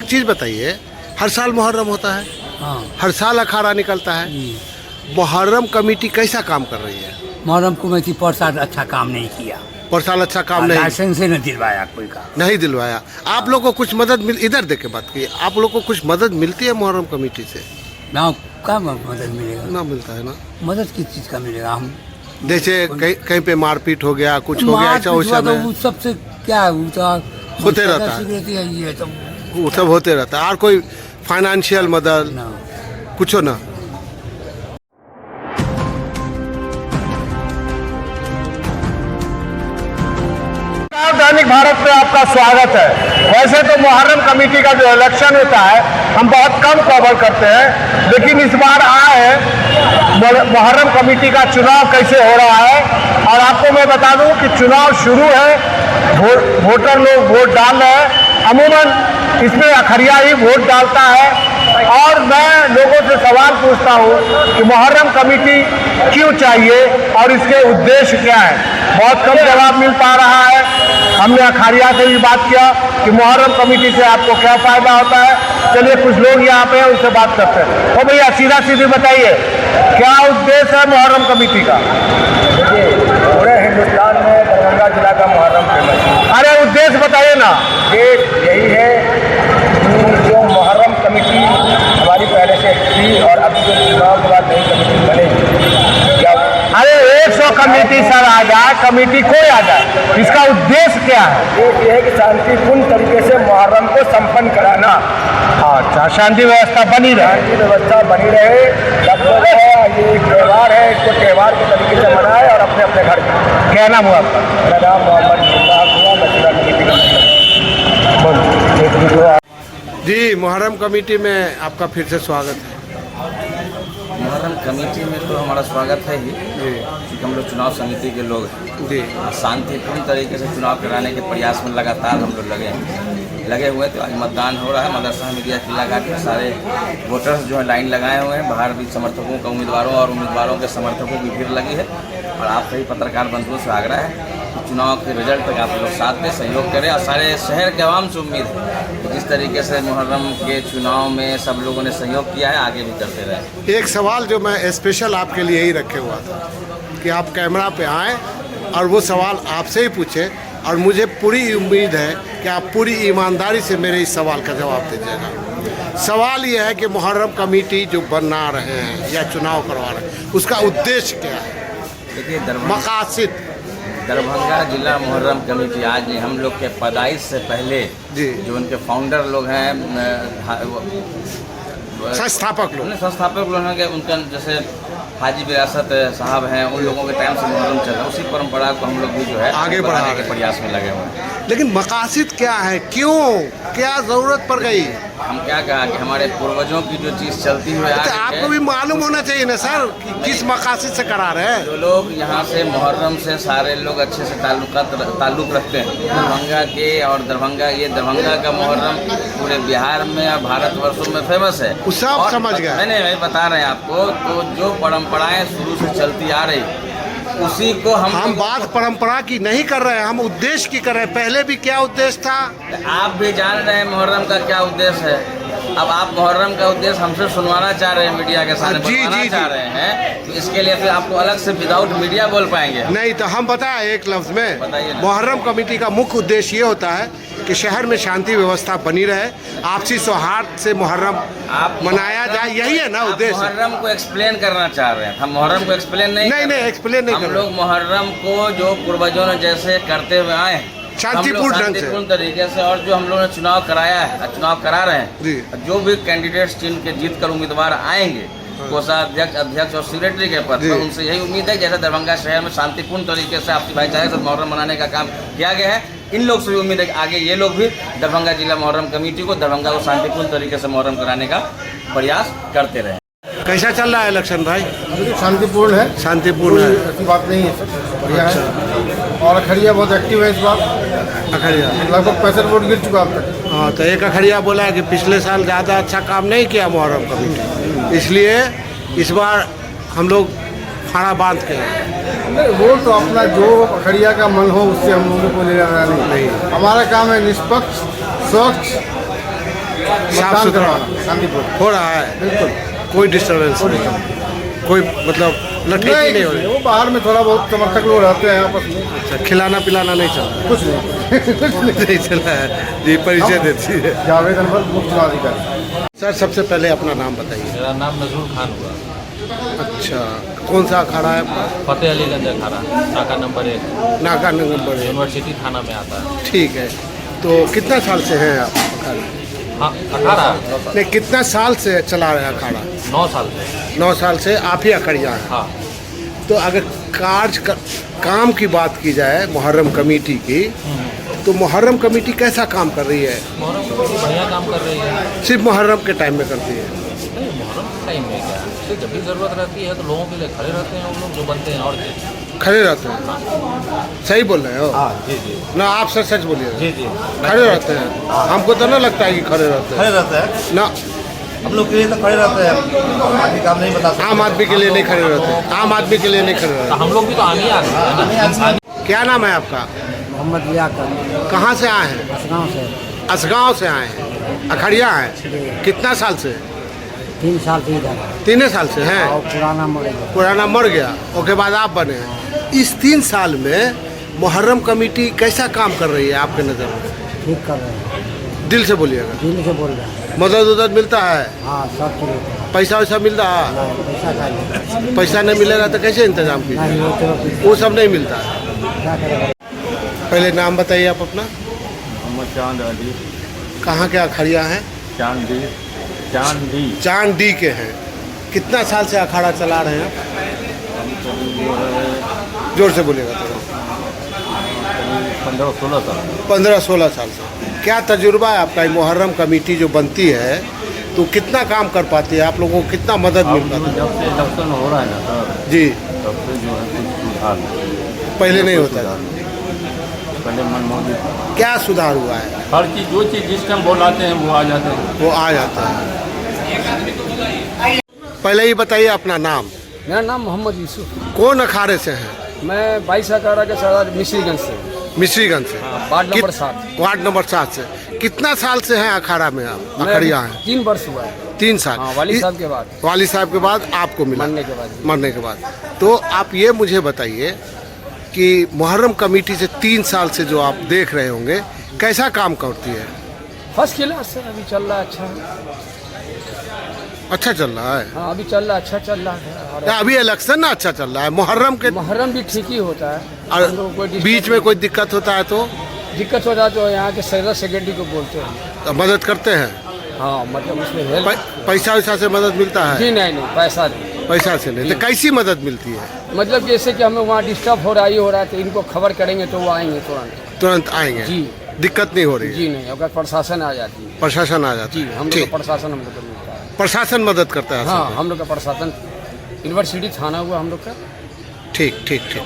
चीज़ बताइए, हर साल मुहर्रम होता है, हाँ। हर साल अखाड़ा निकलता है, मुहर्रम कमेटी कैसा काम कर रही है? मुहर्रम कमेटी पर साल अच्छा काम नहीं किया, पर साल अच्छा काम नहीं लाइसेंस से नहीं दिलवाया कोई का। नहीं दिलवाया। आप लोग को कुछ मदद मिल, इधर देख के बात की, आप लोग को कुछ मदद मिलती है मुहर्रम कमेटी से? ना का मदद मिलेगा? ना मिलता है ना। मदद किस चीज़ का मिलेगा? हम जैसे कहीं पे मारपीट हो गया, कुछ हो गया, ऐसा वैसा तो वो सबसे क्या होते रहता है, ये तो वो सब होते रहता है। और कोई फाइनेंशियल मदद ना। कुछ ना। दैनिक भारत में आपका स्वागत है। वैसे तो मुहर्रम कमेटी का जो इलेक्शन होता है हम बहुत कम कवर करते हैं, लेकिन इस बार आए हैं मुहर्रम कमेटी का चुनाव कैसे हो रहा है। और आपको मैं बता दूं कि चुनाव शुरू है, वोटर लोग वोट डाल रहे हैं। अमूमन इसमें अखरिया ही वोट डालता है। और मैं लोगों से सवाल पूछता हूं कि मुहर्रम कमेटी क्यों चाहिए और इसके उद्देश्य क्या है। बहुत कम जवाब मिल पा रहा है। हमने अखाड़िया से भी बात किया कि मुहर्रम कमेटी से आपको क्या फायदा होता है। चलिए कुछ लोग यहाँ पे हैं, उनसे बात करते हैं। तो भैया सीधा सीधी बताइए, क्या उद्देश्य है मुहर्रम कमेटी का? देखिए, पूरे हिंदुस्तान में दरभंगा जिला का मुहर्रम फेमस है। अरे उद्देश्य बताइए ना। यही है कि जो मुहर्रम कमेटी हमारी पहले से थी और अभी जो चुनाव के बाद नई कमेटी बनेगी, या अरे 100 कमेटी सर आ जाए, कमेटी कोई आ जाए, इसका उद्देश्य क्या है? ये है कि शांतिपूर्ण तरीके से मुहर्रम को संपन्न कराना। अच्छा, शांति व्यवस्था बनी रहे। शांति व्यवस्था बनी रहे। सब लोग ये एक त्यौहार है, इसको त्यौहार के तरीके से मनाए और अपने अपने घर में। क्या नाम हुआ आपका? मेरा नाम मोहम्मद हुआ, मैं जिला कमेटी का जी, मुहर्रम कमेटी में आपका फिर से स्वागत है। मुहर्रम कमेटी में तो हमारा स्वागत है ही, क्योंकि हम लोग चुनाव समिति के लोग हैं जी। शांतिपूर्ण तरीके से चुनाव कराने के प्रयास में लगातार हम लोग लगे हुए। तो आज मतदान हो रहा है। मदरसा मीडिया किला घाट में सारे वोटर्स जो है लाइन लगाए हुए हैं। बाहर भी समर्थकों का उम्मीदवारों के समर्थकों की भीड़ लगी है। और आप सभी पत्रकार बंधुओं से आग्रह है कि चुनाव के रिजल्ट तक आप लोग साथ में सहयोग करें। और सारे शहर के आवाम से उम्मीद है कि जिस तरीके से मुहर्रम के चुनाव में सब लोगों ने सहयोग किया है, आगे भी करते रहें। एक सवाल जो मैं स्पेशल आपके लिए ही रखे हुआ था कि आप कैमरा पे आएँ और वो सवाल आपसे ही पूछे, और मुझे पूरी उम्मीद है कि आप पूरी ईमानदारी से मेरे इस सवाल का जवाब दीजिएगा। सवाल ये है कि मुहर्रम कमेटी जो बना रहे हैं या चुनाव करवा रहे हैं, उसका उद्देश्य क्या है? देखिए, मकासद दरभंगा जिला मुहर्रम कमेटी आज नहीं, हम लोग के पैदाइश से पहले जी, जो उनके फाउंडर लोग हैं, संस्थापक लोग हैं, उनका जैसे हाजी विरासत साहब हैं, उन लोगों के टाइम से मुहर्रम चल रहा है। उसी परंपरा को हम लोग भी जो है आगे बढ़ाने के प्रयास में लगे हुए हैं। लेकिन मकासद क्या है, क्यों, क्या जरूरत पड़ गई? हम क्या कहा कि हमारे पूर्वजों की जो चीज़ चलती हुई आ रही है, आपको भी मालूम होना चाहिए ना सर कि किस मकासद से करा रहे हैं। जो लोग यहाँ से मुहर्रम से सारे लोग अच्छे से ताल्लुक रखते हैं दरभंगा के। और दरभंगा का मुहर्रम पूरे बिहार में और भारतवर्षों में फेमस है। सब समझ गए। मैंने बता रहे हैं आपको, तो जो परंपराएं शुरू से चलती आ रही उसी को हम बात परंपरा की नहीं कर रहे हैं, हम उद्देश्य की कर रहे हैं। पहले भी क्या उद्देश्य था? आप भी जान रहे हैं मुहर्रम का क्या उद्देश्य है। अब आप मुहर्रम का उद्देश्य हमसे सुनवाना चाह रहे हैं, मीडिया के सामने बताना चाह रहे हैं, तो इसके लिए फिर आपको अलग से विदाउट मीडिया बोल पाएंगे? नहीं, तो हम बताएं एक लफ्ज में। बताइए। मुहर्रम कमेटी का मुख्य उद्देश्य ये होता है कि शहर में शांति व्यवस्था बनी रहे, आपसी सौहार्द से मुहर्रम मनाया जाए, यही है ना उद्देश्य। मुहर्रम को एक्सप्लेन करना चाह रहे हैं। हम मुहर्रम को एक्सप्लेन नहीं एक्सप्लेन नहीं, हम लोग मुहर्रम को जो पूर्वजों ने जैसे करते हुए आए हैं शांतिपूर्ण तरीके से, और जो हम लोगों ने चुनाव कराया है, चुनाव करा रहे हैं, जो भी कैंडिडेट्स जिनके जीत कर उम्मीदवार आएंगे, कोषाध्यक्ष, अध्यक्ष और सेक्रेटरी के पद पर, उनसे यही उम्मीद है जैसे दरभंगा शहर में शांतिपूर्ण तरीके से आपसी भाईचारे से मुहर्रम मनाने का काम किया गया है, इन लोग से भी उम्मीद है कि आगे ये लोग भी दरभंगा जिला मुहर्रम कमेटी को, दरभंगा को शांतिपूर्ण तरीके से मुहर्रम कराने का प्रयास करते रहे। कैसा चल रहा है इलेक्शन भाई? शांतिपूर्ण है, शांतिपूर्ण है, ऐसी बात नहीं है, बढ़िया है। और अखड़िया बहुत एक्टिव है इस बार। अखड़िया लगभग 65 वोट गिर चुका अब तक। हाँ, तो एक अखड़िया बोला है कि पिछले साल ज़्यादा अच्छा काम नहीं किया मुहर्रम कमेटी, इसलिए इस बार हम लोग फाड़ा बांध के। नहीं, वो तो अपना जो अखड़िया का मन हो उससे हम लोगों को ले जाना नहीं। हमारा काम है निष्पक्ष, स्वच्छ साफ सुथरा शांतिपूर्ण हो रहा है? बिल्कुल कोई डिस्टर्बेंस नहीं, कोई मतलब लठीकी नहीं हो रही? वो बाहर में थोड़ा बहुत समर्थक लोग रहते हैं आपस में, अच्छा, खिलाना पिलाना नहीं चल रहा कुछ नहीं नहीं चला है जी, परिचय देती है। जावेद अनवर मुख्य चुनाव अधिकारी। सर सबसे पहले अपना नाम बताइए। मेरा नाम नजरुल खान हुआ। अच्छा, कौन सा अखाड़ा है आपका? फतेह अलीगंज अखाड़ा, नाका नंबर 1, नाका नंबर है, यूनिवर्सिटी थाना में आता है। ठीक है। तो कितना साल से हैं आप अखाड़ा? हाँ, अखाड़ा नहीं, कितना साल से चला रहे हैं अखाड़ा? 9 साल से। 9 साल से आप ही अखड़िया हैं। हाँ, तो अगर काम की बात की जाए मुहर्रम कमेटी की, तो मुहर्रम कमेटी कैसा काम कर रही है? मुहर्रम कमेटी बढ़िया काम कर रही है। सिर्फ मुहर्रम के टाइम में करती है? नहीं, मुहर्रम के टाइम में क्या है, इससे जब भी ज़रूरत रहती है तो लोगों के लिए खड़े रहते हैं वो लोग जो बनते हैं। और क्या? खड़े रहते हैं? सही बोल रहे हो? हाँ जी जी ना, आप सच सच बोलिए। जी जी, खड़े रहते हैं? हमको तो ना लगता है कि खड़े रहते हैं। खड़े रहते हैं, ना, हम लोग के लिए तो खड़े रहते हैं, बाकी काम नहीं बता सकते। आम आदमी के लिए नहीं खड़े रहते, आम आदमी के लिए नहीं खड़े रहते। हम लोग भी तो आम ही आदमी हैं ना, इंसानी। क्या नाम है आपका? मोहम्मद लियाकत, कहाँ से आए हैं? असगांव से। असगांव से आए हैं, अखड़िया हैं। कितना साल से? 3 साल से इधर 3 साल से हैं। और पुराना मॉडल पुराना मर गया, उसके बाद आप बने हैं। इस 3 साल में मुहर्रम कमेटी कैसा काम कर रही है आपके नज़र में? ठीक कर रहे हैं, दिल से बोलिएगा। दिल से बोल रहे हैं। मदद उदद मिलता है? हाँ, सब ठीक होता है। पैसा वैसा मिलता है? पैसा का नहीं, पैसा नहीं मिलेगा तो कैसे इंतजाम कीजिए? नहीं वो तो वो सब नहीं मिलता है। क्या करेगा। पहले नाम बताइए आप अपना। मोहम्मद चांद अली, कहाँ के अखाड़िया हैं? चांदी चांदी के हैं। कितना साल से अखाड़ा चला रहे हैं? जोर से बोलिएगा थोड़ा। 15-16 साल। 15-16 साल से। क्या तजुर्बा है आपका? ये मुहर्रम कमेटी जो बनती है तो कितना काम कर पाती है? आप लोगों को कितना मदद मिल पाती है? जब से इलेक्शन हो रहा है ना सर, जी, तब से जो है कुछ सुधार पहले नहीं होता था। पहले मनमोहन क्या सुधार हुआ है? हर चीज़, जो चीज़ जिस टाइम बुलाते हैं वो आ जाते हैं। वो आ जाता है। पहले ही बताइए अपना नाम। मेरा नाम मोहम्मद यूसुफ, कौन अखाड़े से हैं? मैं 22 अखाड़ा के सरदार मिश्रीगंज से, मिश्रीगंज से। वार्ड नंबर कित- 7। वार्ड नंबर 7 से। कितना साल से हैं अखाड़ा में आप? मैं अखड़िया हैं 3 वर्ष हुआ है। 3 साल। हाँ, वाली साहब के बाद, वाली साहब के बाद आपको मिला? मरने के बाद। मरने के बाद। तो आप ये मुझे बताइए कि मुहर्रम कमेटी से 3 साल से जो आप देख रहे होंगे, कैसा काम करती है? फर्स्ट क्लास से अभी चल रहा है, अच्छा। अच्छा चल रहा है? हाँ, अभी चल रहा है, अच्छा चल रहा है। और या अभी इलेक्शन ना अच्छा चल रहा है, मुहर्रम के मुहर्रम भी ठीक ही होता है। और हम लोगों को कोई बीच में कोई दिक्कत होता है तो दिक्कत हो जाए तो यहाँ के सैदा सेक्रेटरी को बोलते हैं। मदद करते हैं? हाँ, मतलब उसमें हेल्प। पैसा वैसा से मदद मिलता है? जी नहीं, पैसा नहीं। पैसा से नहीं तो कैसी मदद मिलती है? मतलब जैसे कि हमें वहाँ डिस्टर्ब हो रहा है, ये हो रहा है, तो इनको खबर करेंगे तो वो आएंगे तुरंत। तुरंत आएंगे? जी, दिक्कत नहीं हो रही है? जी नहीं, अगर प्रशासन आ जाती है। प्रशासन आ जाता जी, है? हम लोग ठीक, को प्रशासन हम लोग को मिलता है। प्रशासन मदद करता है? हाँ, हम लोग का प्रशासन, यूनिवर्सिटी थाना हुआ हम लोग का। ठीक ठीक ठीक।